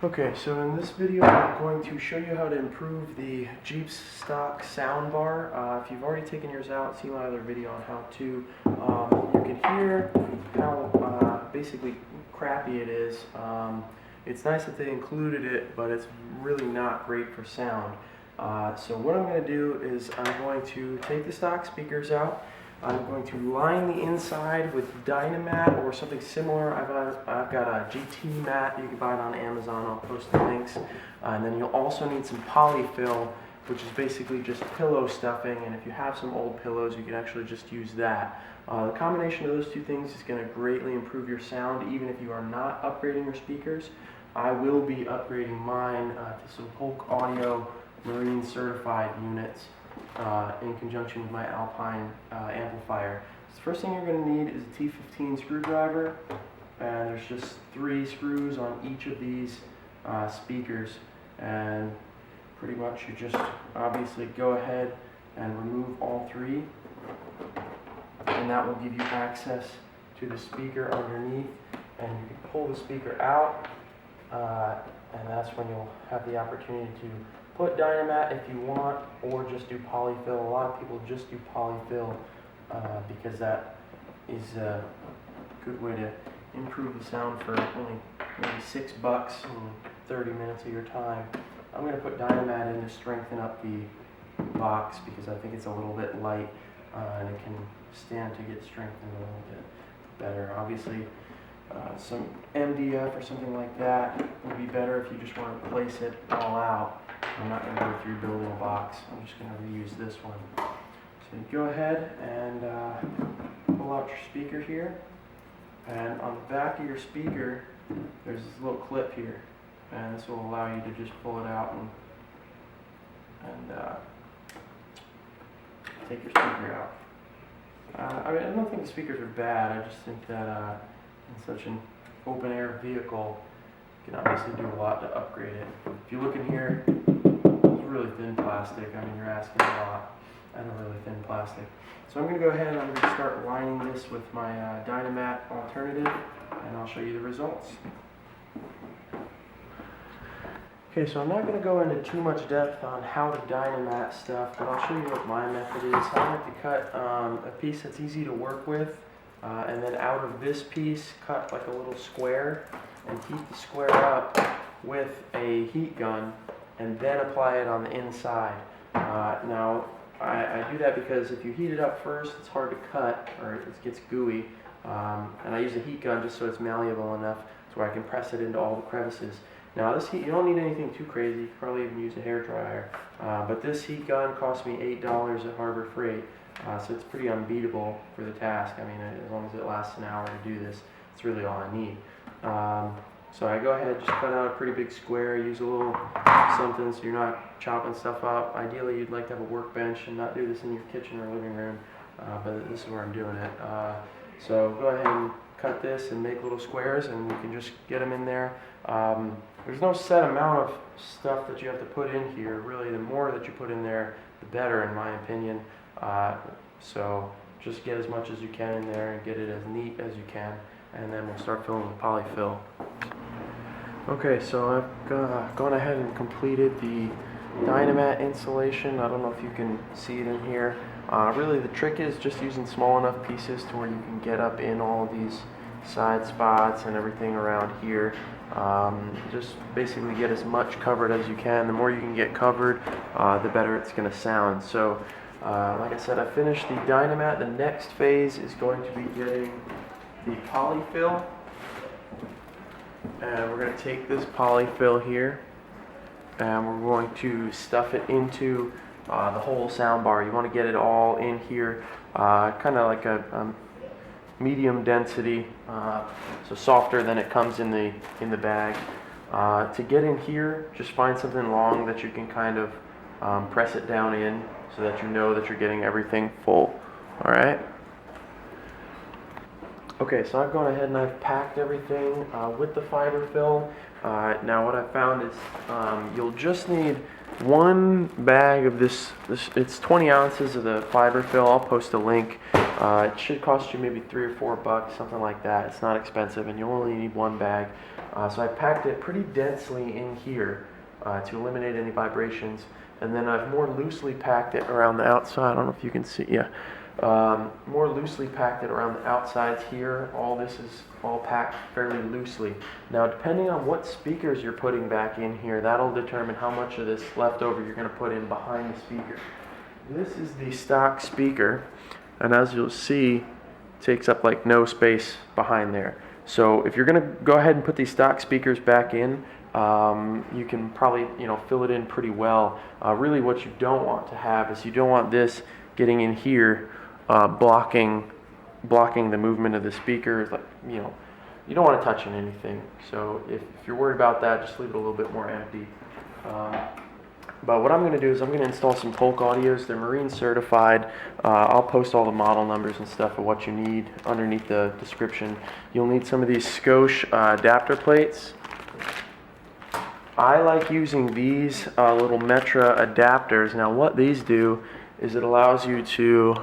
Okay, so in this video I'm going to show you how to improve the Jeep's stock soundbar. If you've already taken yours out, see my other video on how to, you can hear how basically crappy it is. It's nice that they included it, but it's really not great for sound. So what I'm going to do is I'm going to take the stock speakers out. I'm going to line the inside with Dynamat or something similar. I've got a GT mat. You can buy it on Amazon. I'll post the links. And then you'll also need some Polyfill, which is basically just pillow stuffing. And if you have some old pillows, you can actually just use that. The combination of those two things is going to greatly improve your sound, even if you are not upgrading your speakers. I will be upgrading mine to some Polk Audio Marine certified units. In conjunction with my Alpine amplifier. So the first thing you're going to need is a T15 screwdriver, and there's just 3 screws on each of these speakers, and pretty much you just obviously go ahead and remove all 3, and that will give you access to the speaker underneath, and you can pull the speaker out, and that's when you'll have the opportunity to put Dynamat if you want, or just do Polyfill. A lot of people just do Polyfill because that is a good way to improve the sound for only maybe $6 and 30 minutes of your time. I'm going to put Dynamat in to strengthen up the box because I think it's a little bit light and it can stand to get strengthened a little bit better. Obviously, some MDF or something like that would be better if you just want to place it all out. I'm not going to go through building a box. I'm just going to reuse this one. So you go ahead and pull out your speaker here. And on the back of your speaker, there's this little clip here. And this will allow you to just pull it out and take your speaker out. I mean, I don't think the speakers are bad. I just think that in such an open air vehicle, you can obviously do a lot to upgrade it. If you look in here, really thin plastic. I mean, you're asking a lot out of really thin plastic. So I'm going to go ahead and I'm going to start lining this with my Dynamat alternative, and I'll show you the results. Okay, so I'm not going to go into too much depth on how to Dynamat stuff, but I'll show you what my method is. I like to cut a piece that's easy to work with, and then out of this piece, cut like a little square, and heat the square up with a heat gun, and then apply it on the inside. Now, I do that because if you heat it up first, it's hard to cut, or it gets gooey. And I use a heat gun just so it's malleable enough to where I can press it into all the crevices. Now, this heat, you don't need anything too crazy. You could probably even use a hair dryer. But this heat gun cost me $8 at Harbor Freight, so it's pretty unbeatable for the task. I mean, as long as it lasts an hour to do this, it's really all I need. So I go ahead, just cut out a pretty big square, use a little something so you're not chopping stuff up. Ideally, you'd like to have a workbench and not do this in your kitchen or living room, but this is where I'm doing it. So go ahead and cut this and make little squares, and you can just get them in there. There's no set amount of stuff that you have to put in here. Really, the more that you put in there, the better, in my opinion. So just get as much as you can in there and get it as neat as you can, and then we'll start filling with Polyfill. Okay, so I've gone ahead and completed the Dynamat Insulation. I don't know if you can see it in here. Really the trick is just using small enough pieces to where you can get up in all these side spots and everything around here. Just basically get as much covered as you can. The more you can get covered, the better it's going to sound. So like I said, I finished the Dynamat. The next phase is going to be getting the Polyfill. And we're going to take this Polyfill here, and we're going to stuff it into the whole soundbar. You want to get it all in here, kind of like a medium density, so softer than it comes in the bag. To get in here, just find something long that you can kind of press it down in, so that you know that you're getting everything full. All right. Okay, so I've gone ahead and I've packed everything with the fiber fill. Now what I found is you'll just need one bag of this, it's 20 ounces of the fiber fill. I'll post a link. It should cost you maybe $3 or $4, something like that. It's not expensive, and you only need one bag. So I packed it pretty densely in here to eliminate any vibrations, and then I've more loosely packed it around the outside. I don't know if you can see, yeah. More loosely packed it around the outsides here. All this is all packed fairly loosely. Now, depending on what speakers you're putting back in here, that'll determine how much of this leftover you're going to put in behind the speaker. This is the stock speaker, and as you'll see, it takes up like no space behind there. So if you're going to go ahead and put these stock speakers back in, you can probably fill it in pretty well. Really, what you don't want to have is you don't want this getting in here, blocking the movement of the speakers. Like you don't want to touch in anything. So if you're worried about that, just leave it a little bit more empty. But what I'm going to do is I'm going to install some Polk audios. They're marine certified. I'll post all the model numbers and stuff of what you need underneath the description. You'll need some of these Scosche adapter plates. I like using these little Metra adapters. Now what these do is it allows you to,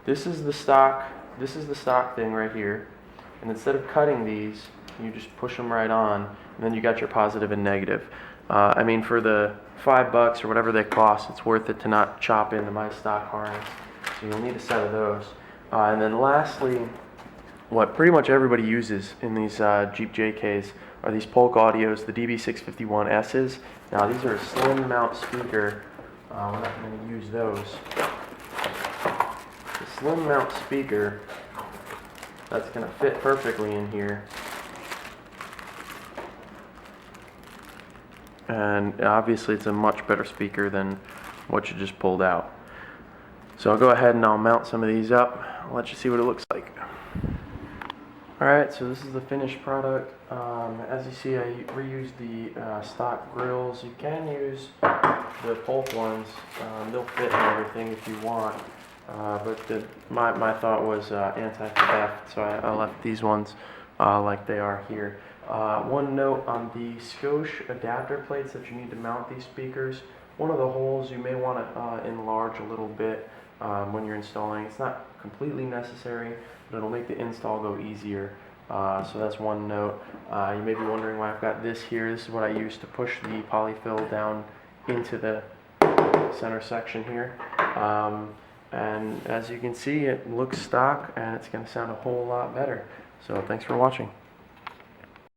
this is the stock thing right here. And instead of cutting these, you just push them right on, and then you got your positive and negative. I mean, for the $5 or whatever they cost, it's worth it to not chop into my stock harness. So you'll need a set of those. And then lastly, what pretty much everybody uses in these Jeep JKs are these Polk audios, the DB651Ss. Now these are a slim mount speaker. We're not going to use those. The slim mount speaker that's going to fit perfectly in here. And obviously it's a much better speaker than what you just pulled out. So I'll go ahead and I'll mount some of these up. I'll let you see what it looks like. Alright, so this is the finished product. As you see, I reused the stock grills. You can use the Polk ones. They'll fit and everything if you want. But my thought was anti-theft, so I left these ones like they are here. One note on the Scosche adapter plates that you need to mount these speakers. One of the holes you may want to enlarge a little bit when you're installing. It's not completely necessary, but it'll make the install go easier. So that's one note. You may be wondering why I've got this here. This is what I use to push the polyfill down into the center section here. And as you can see, it looks stock and it's going to sound a whole lot better. So thanks for watching.